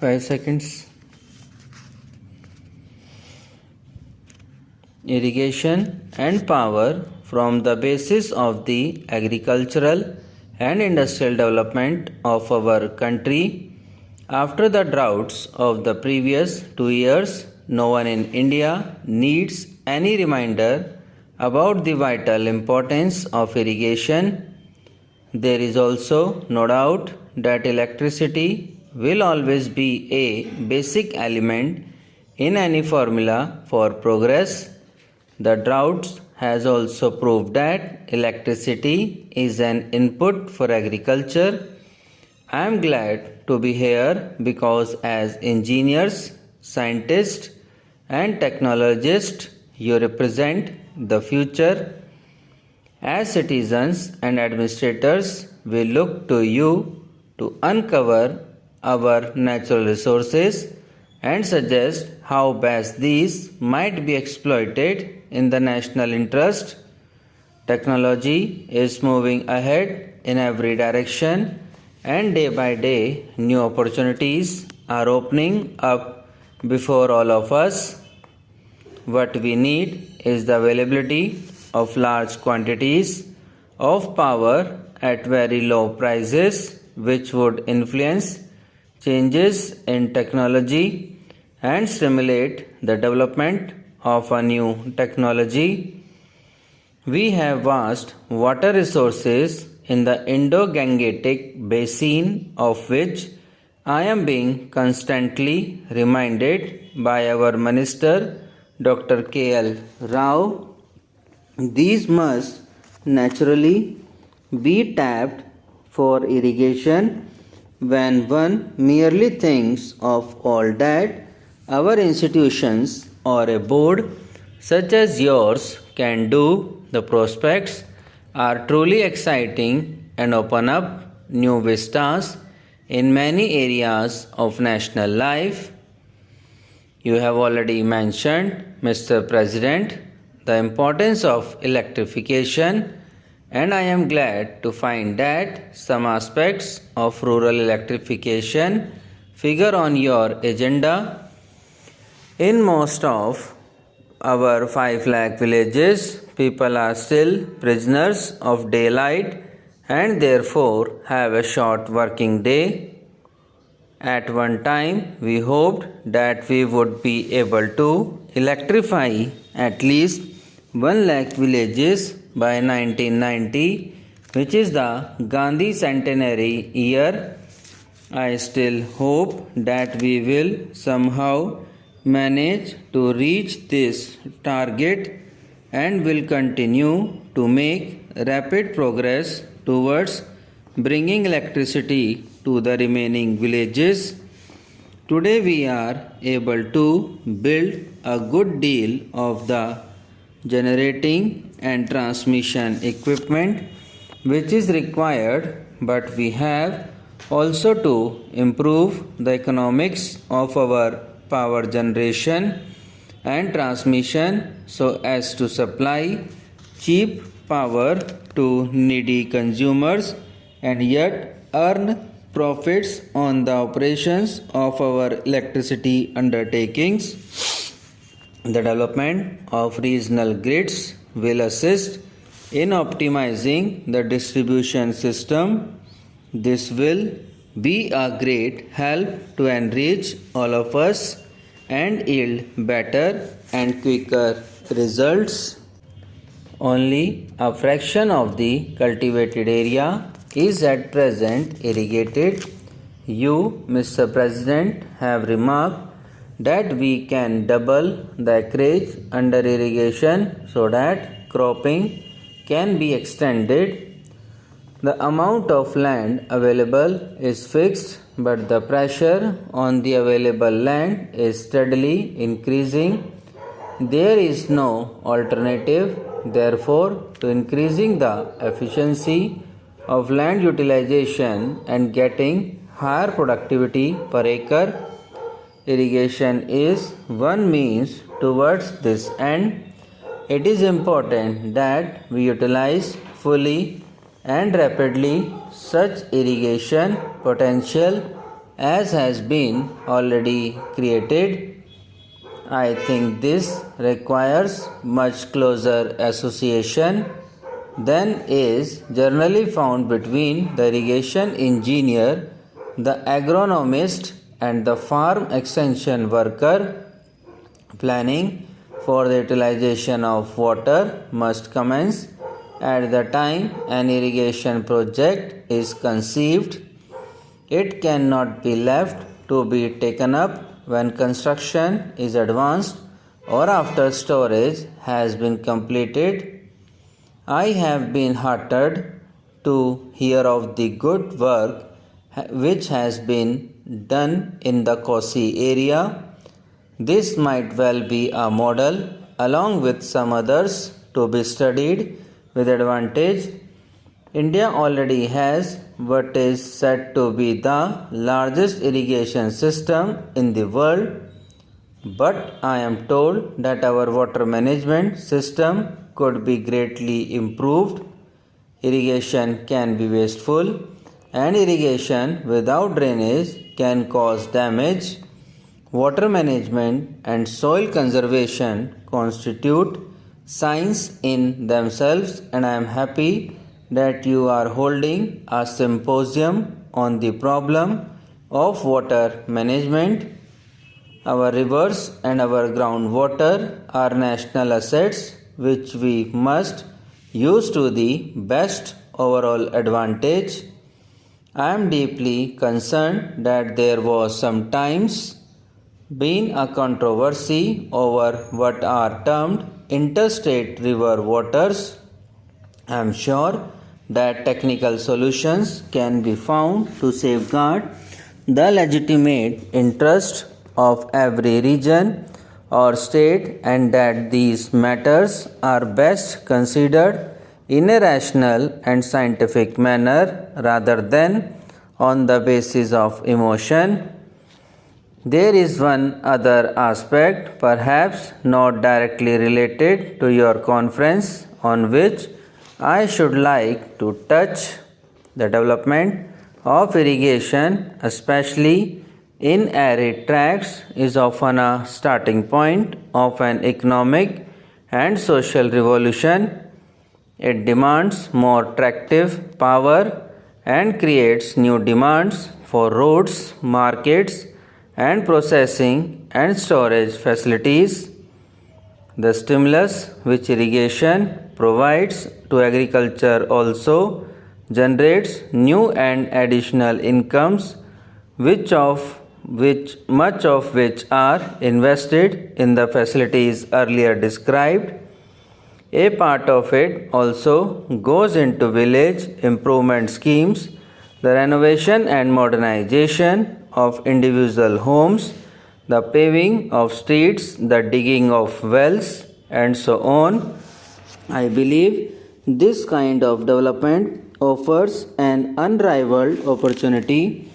5 seconds. Irrigation and power from the basis of the agricultural and industrial development of our country. After the droughts of the previous 2 years, no one in India needs any reminder about the vital importance of irrigation. There is also no doubt that electricity will always be a basic element in any formula for progress. The droughts has also proved that electricity is an input for agriculture. I am glad to be here because as engineers, scientists and technologists you represent the future. As citizens and administrators, we look to you to uncover our natural resources and suggest how best these might be exploited in the national interest. Technology is moving ahead in every direction, and day by day, new opportunities are opening up before all of us. What we need is the availability of large quantities of power at very low prices, which would influence changes in technology and stimulate the development of a new technology. We have vast water resources in the Indo-Gangetic basin, of which I am being constantly reminded by our Minister Dr. K.L. Rao. These must naturally be tapped for irrigation. When one merely thinks of all that our institutions or a board such as yours can do, the prospects are truly exciting and open up new vistas in many areas of national life. You have already mentioned, Mr. President, the importance of electrification, and I am glad to find that some aspects of rural electrification figure on your agenda. In most of our 5 lakh villages, people are still prisoners of daylight and therefore have a short working day. At one time, we hoped that we would be able to electrify at least 1 lakh villages by 1990, which is the Gandhi centenary year. I still hope that we will somehow manage to reach this target and will continue to make rapid progress towards bringing electricity to the remaining villages. Today we are able to build a good deal of the generating and transmission equipment which is required, but we have also to improve the economics of our power generation and transmission so as to supply cheap power to needy consumers and yet earn profits on the operations of our electricity undertakings. The development of regional grids will assist in optimizing the distribution system. This will be a great help to enrich all of us and yield better and quicker results. Only a fraction of the cultivated area is at present irrigated. You, Mr. President, have remarked that we can double the acreage under irrigation so that cropping can be extended. The amount of land available is fixed, but the pressure on the available land is steadily increasing. There is no alternative, therefore, to increasing the efficiency of land utilization and getting higher productivity per acre. Irrigation is one means towards this end. It is important that we utilize fully and rapidly such irrigation potential as has been already created. I think this requires much closer association than is generally found between the irrigation engineer, the agronomist, and the farm extension worker. Planning for the utilization of water must commence at the time an irrigation project is conceived. It cannot be left to be taken up when construction is advanced or after storage has been completed. I have been heartened to hear of the good work which has been done in the Kosi area. This might well be a model, along with some others, to be studied with advantage. India already has what is said to be the largest irrigation system in the world, but I am told that our water management system could be greatly improved. Irrigation can be wasteful, and irrigation without drainage can cause damage. Water management and soil conservation constitute science in themselves, and I am happy that you are holding a symposium on the problem of water management. Our rivers and our groundwater are national assets which we must use to the best overall advantage. I am deeply concerned that there was sometimes been a controversy over what are termed interstate river waters. I am sure that technical solutions can be found to safeguard the legitimate interest of every region or state, and that these matters are best considered in a rational and scientific manner rather than on the basis of emotion. There is one other aspect, perhaps not directly related to your conference, on which I should like to touch. The development of irrigation, especially in arid tracts, is often a starting point of an economic and social revolution. It demands more tractive power and creates new demands for roads, markets, and processing and storage facilities. The stimulus which irrigation provides to agriculture also generates new and additional incomes, much of which are invested in the facilities earlier described. A part of it also goes into village improvement schemes, the renovation and modernization of individual homes, the paving of streets, the digging of wells, and so on. I believe this kind of development offers an unrivaled opportunity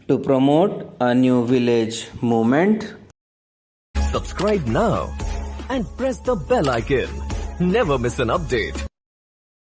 to promote a new village movement. Subscribe now and press the bell icon. Never miss an update.